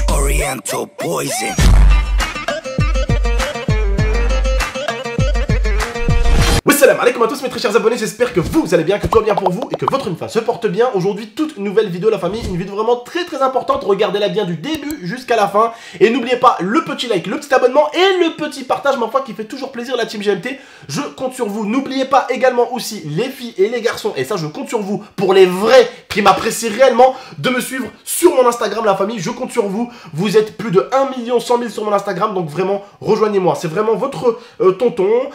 Oriental poison. Salam alaikum à tous mes très chers abonnés, j'espère que vous allez bien, que tout va bien pour vous et que votre infa se porte bien. Aujourd'hui, toute nouvelle vidéo la famille, une vidéo vraiment très importante, regardez-la bien du début jusqu'à la fin. Et n'oubliez pas le petit like, le petit abonnement et le petit partage, ma foi, qui fait toujours plaisir la team GMT. Je compte sur vous, n'oubliez pas également aussi les filles et les garçons, et ça je compte sur vous, pour les vrais qui m'apprécient réellement, de me suivre sur mon Instagram la famille, je compte sur vous. Vous êtes plus de 1 100 000 sur mon Instagram, donc vraiment rejoignez-moi, c'est vraiment votre tonton.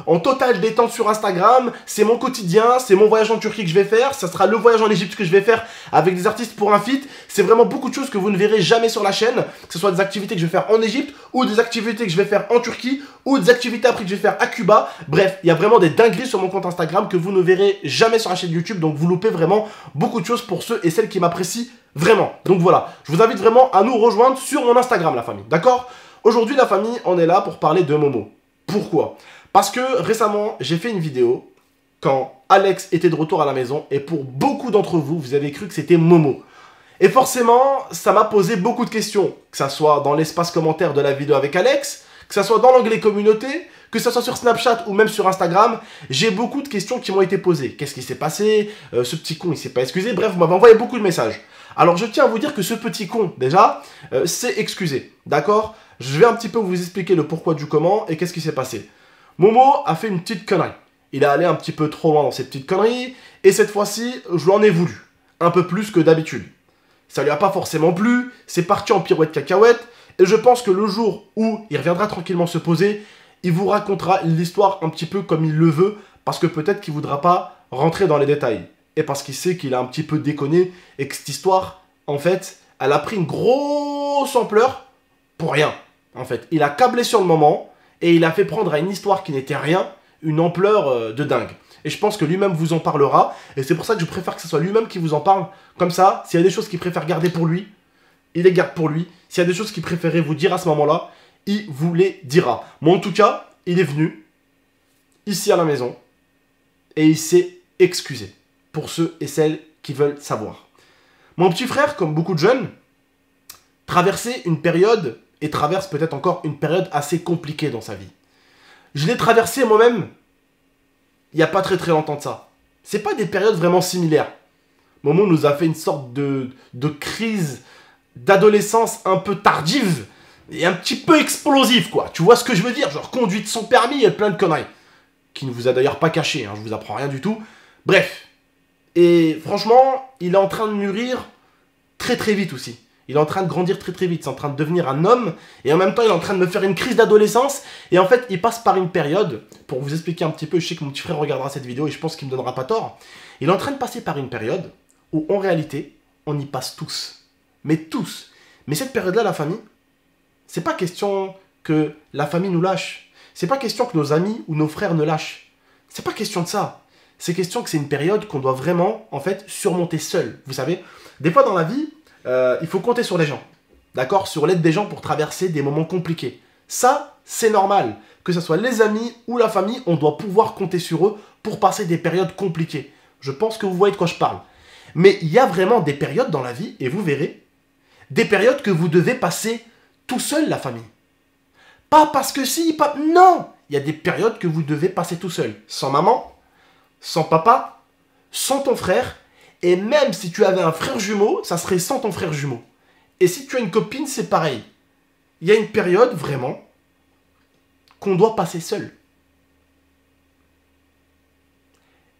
En total détente sur Instagram, c'est mon quotidien, c'est mon voyage en Turquie que je vais faire, ça sera le voyage en Égypte que je vais faire avec des artistes pour un feat. C'est vraiment beaucoup de choses que vous ne verrez jamais sur la chaîne, que ce soit des activités que je vais faire en Égypte, ou des activités que je vais faire en Turquie, ou des activités après que je vais faire à Cuba. Bref, il y a vraiment des dingueries sur mon compte Instagram que vous ne verrez jamais sur la chaîne YouTube, donc vous loupez vraiment beaucoup de choses pour ceux et celles qui m'apprécient vraiment. Donc voilà, je vous invite vraiment à nous rejoindre sur mon Instagram la famille, d'accord? Aujourd'hui la famille, on est là pour parler de Momo. Pourquoi? Parce que récemment, j'ai fait une vidéo quand Alex était de retour à la maison et pour beaucoup d'entre vous, vous avez cru que c'était Momo. Et forcément, ça m'a posé beaucoup de questions, que ça soit dans l'espace commentaire de la vidéo avec Alex, que ça soit dans l'onglet communauté, que ça soit sur Snapchat ou même sur Instagram. J'ai beaucoup de questions qui m'ont été posées. Qu'est-ce qui s'est passé? Ce petit con, il s'est pas excusé. Bref, vous m'avez envoyé beaucoup de messages. Alors, je tiens à vous dire que ce petit con, déjà, s'est excusé. D'accord? Je vais un petit peu vous expliquer le pourquoi du comment et qu'est-ce qui s'est passé. Momo a fait une petite connerie. Il est allé un petit peu trop loin dans ses petites conneries. Et cette fois-ci, je lui en ai voulu. Un peu plus que d'habitude. Ça lui a pas forcément plu. C'est parti en pirouette cacahuète. Et je pense que le jour où il reviendra tranquillement se poser, il vous racontera l'histoire un petit peu comme il le veut. Parce que peut-être qu'il ne voudra pas rentrer dans les détails. Et parce qu'il sait qu'il a un petit peu déconné. Et que cette histoire, en fait, elle a pris une grosse ampleur pour rien. En fait, il a câblé sur le moment. Et il a fait prendre à une histoire qui n'était rien, une ampleur de dingue. Et je pense que lui-même vous en parlera. Et c'est pour ça que je préfère que ce soit lui-même qui vous en parle. Comme ça, s'il y a des choses qu'il préfère garder pour lui, il les garde pour lui. S'il y a des choses qu'il préférait vous dire à ce moment-là, il vous les dira. Moi, en tout cas, il est venu, ici à la maison, et il s'est excusé. Pour ceux et celles qui veulent savoir. Mon petit frère, comme beaucoup de jeunes, traversait une période... et traverse peut-être encore une période assez compliquée dans sa vie. Je l'ai traversé moi-même il n'y a pas très longtemps de ça. C'est pas des périodes vraiment similaires. Momo nous a fait une sorte de crise d'adolescence un peu tardive et un petit peu explosive, quoi. Tu vois ce que je veux dire? Genre conduite sans permis et plein de conneries. Qui ne vous a d'ailleurs pas caché, hein, je vous apprends rien du tout. Bref. Et franchement, il est en train de mûrir très vite aussi. Il est en train de grandir très vite, c'est en train de devenir un homme, et en même temps il est en train de me faire une crise d'adolescence, et en fait il passe par une période, pour vous expliquer un petit peu, je sais que mon petit frère regardera cette vidéo et je pense qu'il me donnera pas tort, il est en train de passer par une période où en réalité, on y passe tous. Mais tous. Mais cette période-là, la famille, c'est pas question que la famille nous lâche, c'est pas question que nos amis ou nos frères ne lâchent, c'est pas question de ça, c'est question que c'est une période qu'on doit vraiment, en fait, surmonter seul, vous savez. Des fois dans la vie, il faut compter sur les gens, d'accord? Sur l'aide des gens pour traverser des moments compliqués. Ça, c'est normal. Que ce soit les amis ou la famille, on doit pouvoir compter sur eux pour passer des périodes compliquées. Je pense que vous voyez de quoi je parle. Mais il y a vraiment des périodes dans la vie, et vous verrez, des périodes que vous devez passer tout seul, la famille. Pas parce que si, pas... Non! Il y a des périodes que vous devez passer tout seul. Sans maman, sans papa, sans ton frère. Et même si tu avais un frère jumeau, ça serait sans ton frère jumeau. Et si tu as une copine, c'est pareil. Il y a une période, vraiment, qu'on doit passer seul.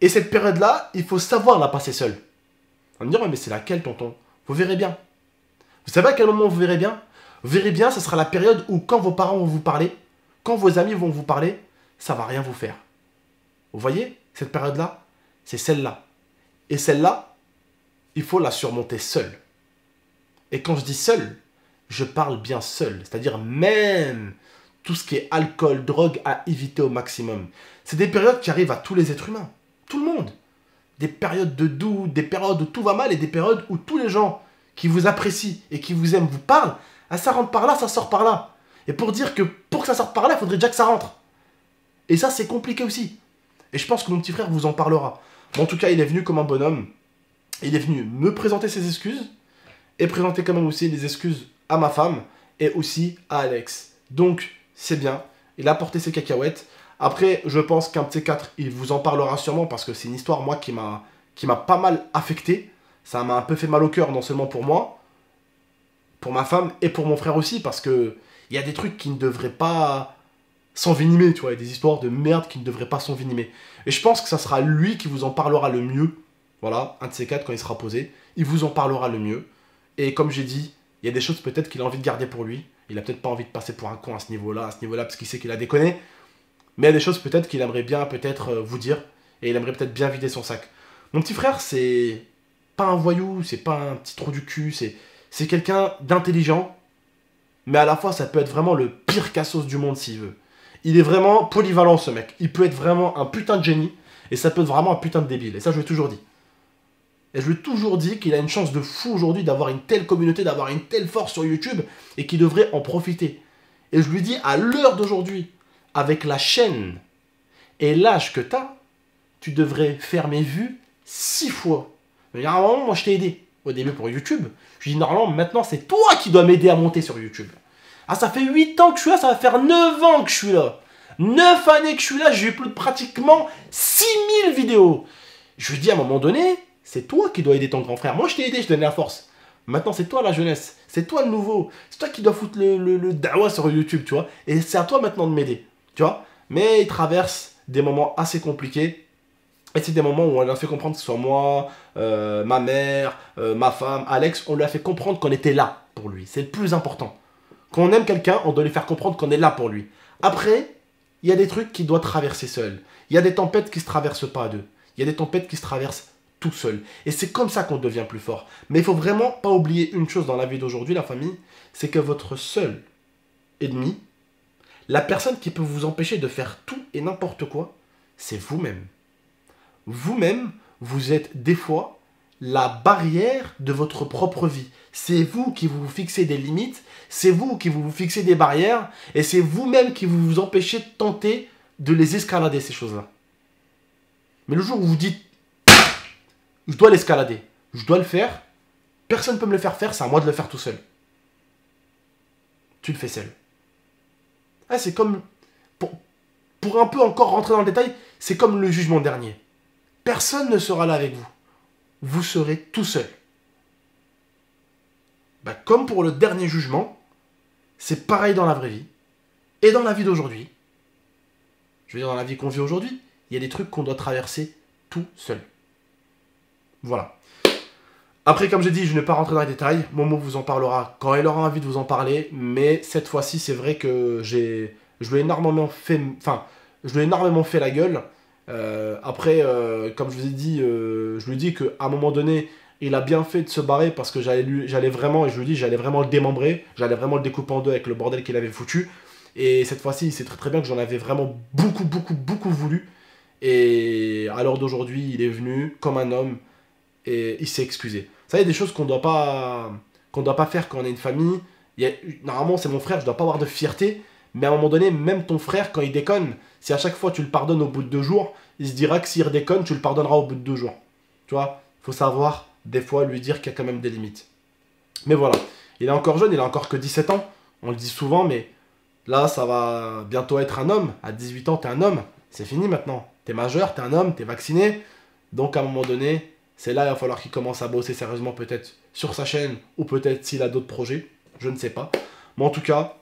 Et cette période-là, il faut savoir la passer seul. On va me dire, ouais, mais c'est laquelle, tonton? Vous verrez bien. Vous savez à quel moment vous verrez bien? Vous verrez bien, ce sera la période où quand vos parents vont vous parler, quand vos amis vont vous parler, ça va rien vous faire. Vous voyez, cette période-là, c'est celle-là. Et celle-là, il faut la surmonter seul. Et quand je dis seul, je parle bien seul. C'est-à-dire même tout ce qui est alcool, drogue à éviter au maximum. C'est des périodes qui arrivent à tous les êtres humains. Tout le monde. Des périodes de doute, des périodes où tout va mal et des périodes où tous les gens qui vous apprécient et qui vous aiment vous parlent. Ah, ça rentre par là, ça sort par là. Et pour dire que pour que ça sorte par là, il faudrait déjà que ça rentre. Et ça, c'est compliqué aussi. Et je pense que mon petit frère vous en parlera. Bon, en tout cas, il est venu comme un bonhomme. Il est venu me présenter ses excuses. et présenter quand même aussi des excuses à ma femme et aussi à Alex. Donc, c'est bien. Il a porté ses cacahuètes. Après, je pense qu'un de ces quatre, il vous en parlera sûrement parce que c'est une histoire, moi, qui m'a pas mal affecté. Ça m'a un peu fait mal au cœur, non seulement pour moi, pour ma femme et pour mon frère aussi, parce que il y a des trucs qui ne devraient pas s'envenimer, tu vois, il y a des histoires de merde qui ne devraient pas s'envenimer. Et je pense que ça sera lui qui vous en parlera le mieux. Voilà, un de ces quatre, quand il sera posé, il vous en parlera le mieux. Et comme j'ai dit, il y a des choses peut-être qu'il a envie de garder pour lui. Il a peut-être pas envie de passer pour un con à ce niveau-là, parce qu'il sait qu'il a déconné. Mais il y a des choses peut-être qu'il aimerait bien peut-être vous dire. Et il aimerait peut-être bien vider son sac. Mon petit frère, c'est pas un voyou, c'est pas un petit trou du cul, c'est quelqu'un d'intelligent. Mais à la fois, ça peut être vraiment le pire cassos du monde s'il veut. Il est vraiment polyvalent, ce mec. Il peut être vraiment un putain de génie. Et ça peut être vraiment un putain de débile. Et ça, je l'ai toujours dit. Et je lui ai toujours dit qu'il a une chance de fou aujourd'hui d'avoir une telle communauté, d'avoir une telle force sur YouTube et qu'il devrait en profiter. Et je lui dis, à l'heure d'aujourd'hui, avec la chaîne et l'âge que t'as, tu devrais faire mes vues 6 fois. Mais à un moment, moi, je t'ai aidé au début pour YouTube. Je lui dis, normalement, maintenant, c'est toi qui dois m'aider à monter sur YouTube. Ah, ça fait 8 ans que je suis là, ça va faire 9 ans que je suis là. 9 années que je suis là, j'ai upload pratiquement 6000 vidéos. Je lui dis, à un moment donné, c'est toi qui dois aider ton grand frère. Moi, je t'ai aidé, je te donne la force. Maintenant, c'est toi la jeunesse. C'est toi le nouveau. C'est toi qui dois foutre le dawa sur YouTube, tu vois. Et c'est à toi maintenant de m'aider, tu vois. Mais il traverse des moments assez compliqués. Et c'est des moments où on lui a fait comprendre que ce soit moi, ma mère, ma femme, Alex, on lui a fait comprendre qu'on était là pour lui. C'est le plus important. Quand on aime quelqu'un, on doit lui faire comprendre qu'on est là pour lui. Après, il y a des trucs qu'il doit traverser seul. Il y a des tempêtes qui ne se traversent pas à deux. Il y a des tempêtes qui se traversent tout seul. Et c'est comme ça qu'on devient plus fort. Mais il faut vraiment pas oublier une chose dans la vie d'aujourd'hui, la famille, c'est que votre seul ennemi, la personne qui peut vous empêcher de faire tout et n'importe quoi, c'est vous-même. Vous-même, vous êtes des fois la barrière de votre propre vie. C'est vous qui vous fixez des limites, c'est vous qui vous fixez des barrières, et c'est vous-même qui vous empêchez de tenter de les escalader, ces choses-là. Mais le jour où vous dites, je dois l'escalader, je dois le faire, personne ne peut me le faire faire, c'est à moi de le faire tout seul. Tu le fais seul. Ah, c'est comme, pour un peu encore rentrer dans le détail, c'est comme le jugement dernier. Personne ne sera là avec vous. Vous serez tout seul. Bah, comme pour le dernier jugement, c'est pareil dans la vraie vie. Et dans la vie d'aujourd'hui. Je veux dire, dans la vie qu'on vit aujourd'hui, il y a des trucs qu'on doit traverser tout seul. Voilà. Après, comme j'ai dit, je ne vais pas rentrer dans les détails. Momo vous en parlera quand elle aura envie de vous en parler. Mais cette fois-ci, c'est vrai que je lui ai énormément fait la gueule. Après, comme je vous ai dit, je lui ai dit qu'à un moment donné, il a bien fait de se barrer parce que j'allais vraiment, et je lui ai dit, j'allais vraiment le démembrer, j'allais vraiment le découper en deux avec le bordel qu'il avait foutu. Et cette fois-ci, il sait très très bien que j'en avais vraiment beaucoup voulu. Et à l'heure d'aujourd'hui, il est venu comme un homme et il s'est excusé. Ça, il y a des choses qu'on doit pas faire quand on a une famille. Normalement, c'est mon frère, je dois pas avoir de fierté. Mais à un moment donné, même ton frère, quand il déconne, si à chaque fois tu le pardonnes au bout de 2 jours, il se dira que s'il redéconne, tu le pardonneras au bout de 2 jours. Tu vois, il faut savoir, des fois, lui dire qu'il y a quand même des limites. Mais voilà, il est encore jeune, il a encore que 17 ans. On le dit souvent, mais là, ça va bientôt être un homme. À 18 ans, t'es un homme. C'est fini maintenant. T'es majeur, t'es un homme, t'es vacciné. Donc à un moment donné, c'est là, il va falloir qu'il commence à bosser sérieusement peut-être sur sa chaîne, ou peut-être s'il a d'autres projets. Je ne sais pas. Mais en tout cas,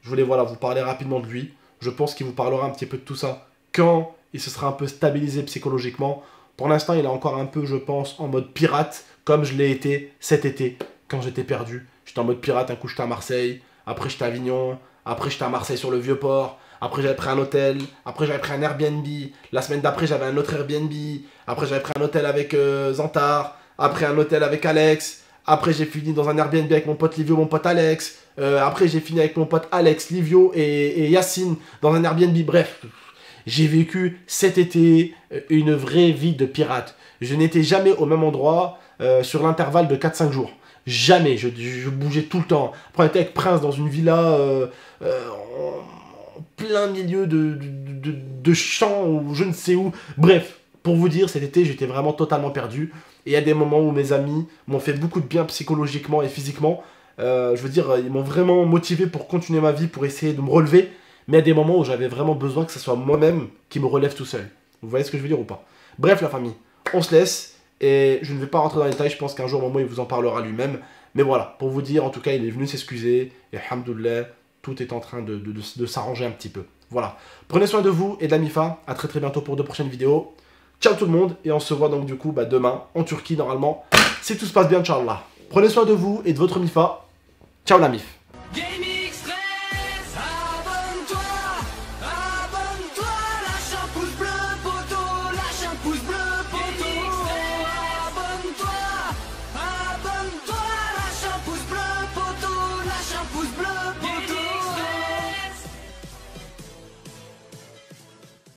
je voulais vous parler rapidement de lui. Je pense qu'il vous parlera un petit peu de tout ça quand il se sera un peu stabilisé psychologiquement. Pour l'instant, il est encore un peu, je pense, en mode pirate, comme je l'ai été cet été, quand j'étais perdu. J'étais en mode pirate, un coup j'étais à Marseille, après j'étais à Avignon, après j'étais à Marseille sur le Vieux-Port, après j'avais pris un hôtel, après j'avais pris un Airbnb, la semaine d'après j'avais un autre Airbnb, après j'avais pris un hôtel avec Zantar, après un hôtel avec Alex, après j'ai fini dans un Airbnb avec mon pote Livio, mon pote Alex, après j'ai fini avec mon pote Alex, Livio et Yacine dans un Airbnb, bref. J'ai vécu cet été une vraie vie de pirate. Je n'étais jamais au même endroit sur l'intervalle de 4-5 jours. Jamais, je bougeais tout le temps. Après on était avec Prince dans une villa en plein milieu de champs ou je ne sais où. Bref, pour vous dire, cet été j'étais vraiment totalement perdu. Et il y a des moments où mes amis m'ont fait beaucoup de bien psychologiquement et physiquement. Je veux dire, ils m'ont vraiment motivé pour continuer ma vie, pour essayer de me relever. Mais il y a des moments où j'avais vraiment besoin que ce soit moi-même qui me relève tout seul. Vous voyez ce que je veux dire ou pas? Bref, la famille, on se laisse. Et je ne vais pas rentrer dans les détails, je pense qu'un jour, Momo, il vous en parlera lui-même. Mais voilà, pour vous dire, en tout cas, il est venu s'excuser. Et alhamdoulilah, tout est en train de s'arranger un petit peu. Voilà. Prenez soin de vous et de la MIFA. À très bientôt pour de prochaines vidéos. Ciao tout le monde. Et on se voit donc du coup demain en Turquie normalement. Si tout se passe bien, Inch'Allah. Prenez soin de vous et de votre MIFA. Ciao la MIF.